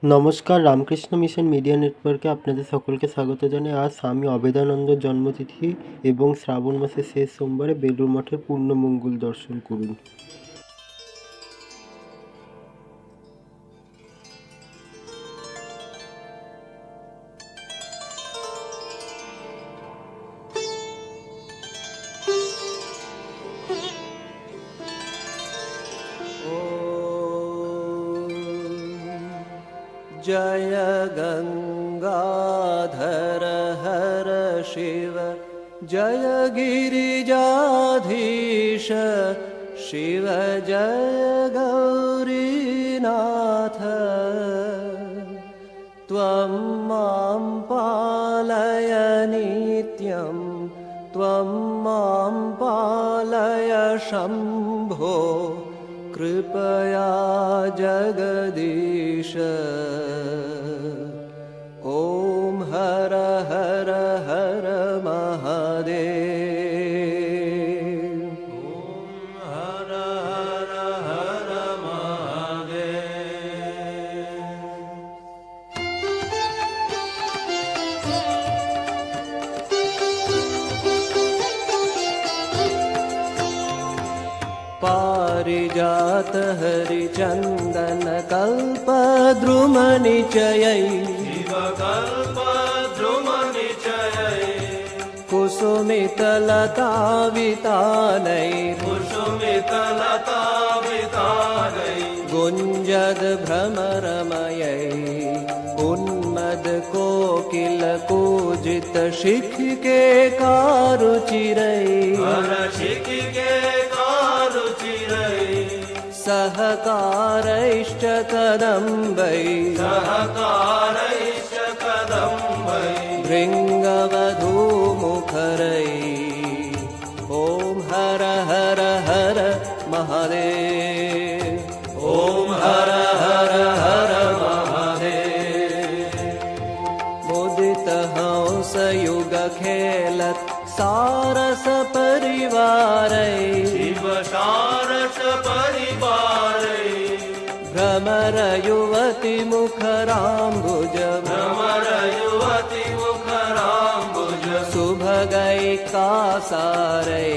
নমস্কার, Ramakrishna mission media নেটওয়ার্কে আপনাদের সকলকে স্বাগত জানাই। আজ স্বামী অভেদানন্দর জন্মতিথি এবং শ্রাবণ মাসের শেষ সোমবারে বেলুড় মঠের পূর্ণমঙ্গল দর্শন করুন। जय गंगाधर हर शिव, जय गिरिजाधीश शिव, जय गौरीनाथ। त्वं मां पालय नित्यं, त्वं मां पालय शम्भो, कृपया जगदीश। ॐ हर हर हर महादेव। ॐ हर हर हर महादेव। पारिजात हरिचन्दन कल्पद्रुमनिचयै, शिवकल्पद्रुमनिचयै, कुसुमितलतावितानै, कुसुमितलतावितानै, गुञ्जद भ्रमरमयै, उन्मद कोकिल कूजित शिखिके कारुचिरै, शिखिके सहकारैश्च कदम्बै, सहकारैश्च कदम्बै, भृङ्गवधूमुखरै। ॐ हर हर हर महादेव। ॐ हर हर हर महादेव। मुदित हंस युग खेलत सारस परिवारै, शिव सारस परिवारै, भ्रमर युवती मुखराम्बुज, भ्रमर युवती मुखराम्बुज, सुभगै कासारै,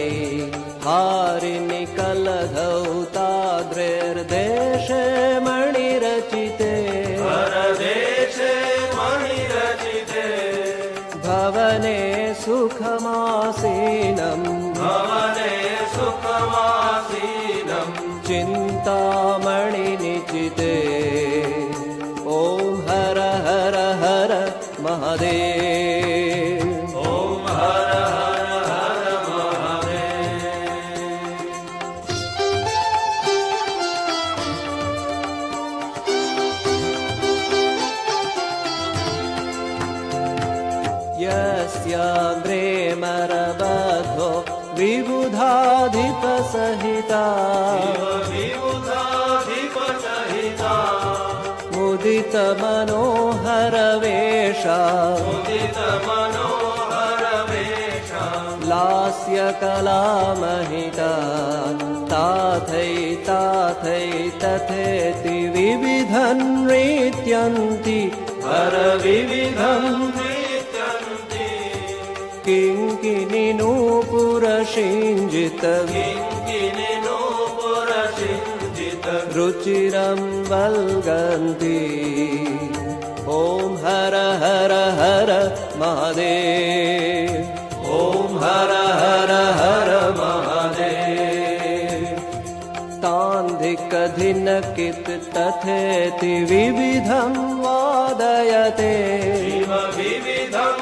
हारिणि कलधौताद्रैर्देशे मणिरचिते, परदेशे मणिरचिते, भवने सुखमासीनं, भवने सुखमासीनं, चिन्तामणिनिचिते। ॐ हर हर हर महादेव। ॐ हर हर हर महादेव। यस्याग्रे मरबद्धो विबुधाधिपसहिता, विबुधाधिपसहिता, मुदित मनोहर वेषा, मुदित मनोहर वेषा, लास्य कलामहिता, ताथै ताथै तथेति विविधं नृत्यन्ति, हर विविधं किङ्किणी नूपुरसिञ्जित, किङ्किणी नूपुरसिञ्जित, रुचिरं वल्गन्ति। ॐ हर हर हर महादेव। ॐ हर हर हर महादेव। तान्धिकधिनकित तथेति विविधं वादयते, शिव विविधं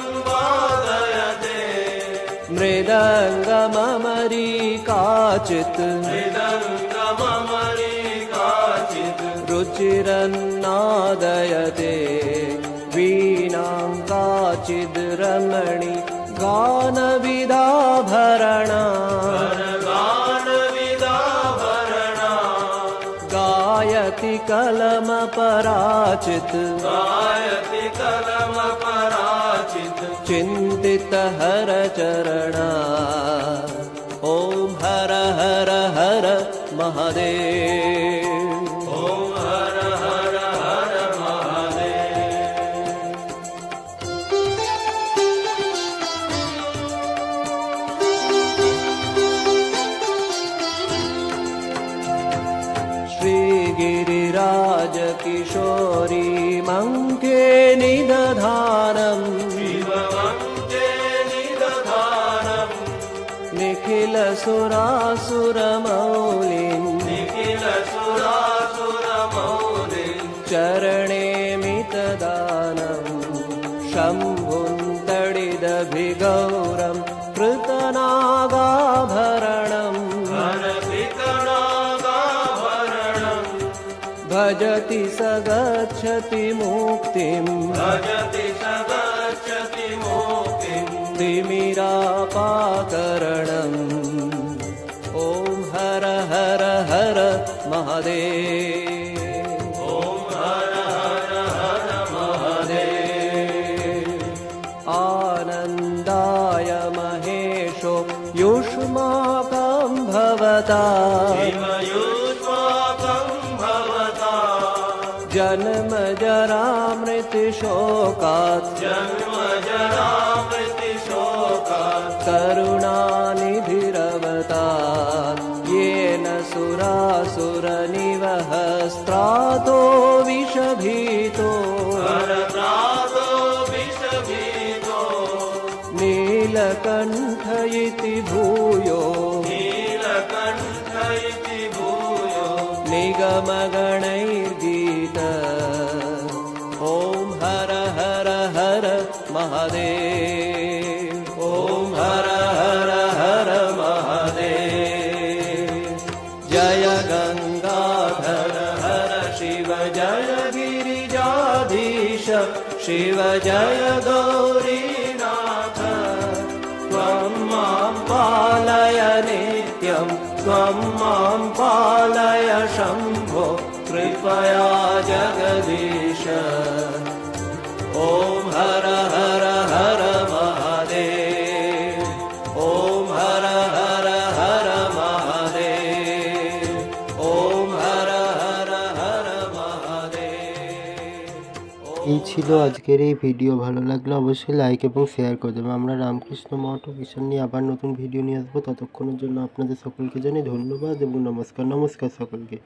मृदङ्गममरीकाचित्, मृदङ्गममरीकाचित्, रुचिरन्नादयते, वीणां काचिद् रमणी गानविदाभरणा, गानविदाभरणा, गायति कलमपराचित्, गायति कलमपराचित्, चिन्तित हर चरणा। ॐ हर हर हर महादेव। ॐ हर हर हर महादेव। गिरिराजकिशोरीमङ्के निदधानम् निखिलसुरासुरमौलिम् चरणे मितदानम् शम्भुं तडिदभिगौरं कृतनागाभरणम् भजति स गच्छति मुक्तिम् तिमिरापाकरणम् ॐ हर हर हर महादेव आनन्दाय महेशो युष्माकं भवता जन्म जरा मृत्युशोकात् करुणानिधिरवतात् येन सुरासुरनिवहस्त्रातो विषभीतो नीलकण्ठ इति भूयो निगमगणैर्गीत ॐ हर हर हर महादेव ॐ हर हर हर महादेव जय गंगाधर हर शिव जय गिरिजाधीश शिव जय गौरीनाथ त्वं मां पालय नित्यं त्वं मां पालय शम्भो कृपया जगदीश ॐ हर हर हर महादेव ॐ हर हर हर महादेव ॐ हर हर हर महादेव এই ছিল আজকের এই ভিডিও। ভালো লাগলে অবশ্যই লাইক এবং শেয়ার করে দেবেন। আমরা রামকৃষ্ণ মঠ মিশন নিয়ে আবার নতুন ভিডিও নিয়ে আসবো। ততক্ষণের জন্য আপনাদের সকলকে জানাই ধন্যবাদ এবং নমস্কার সকলকে।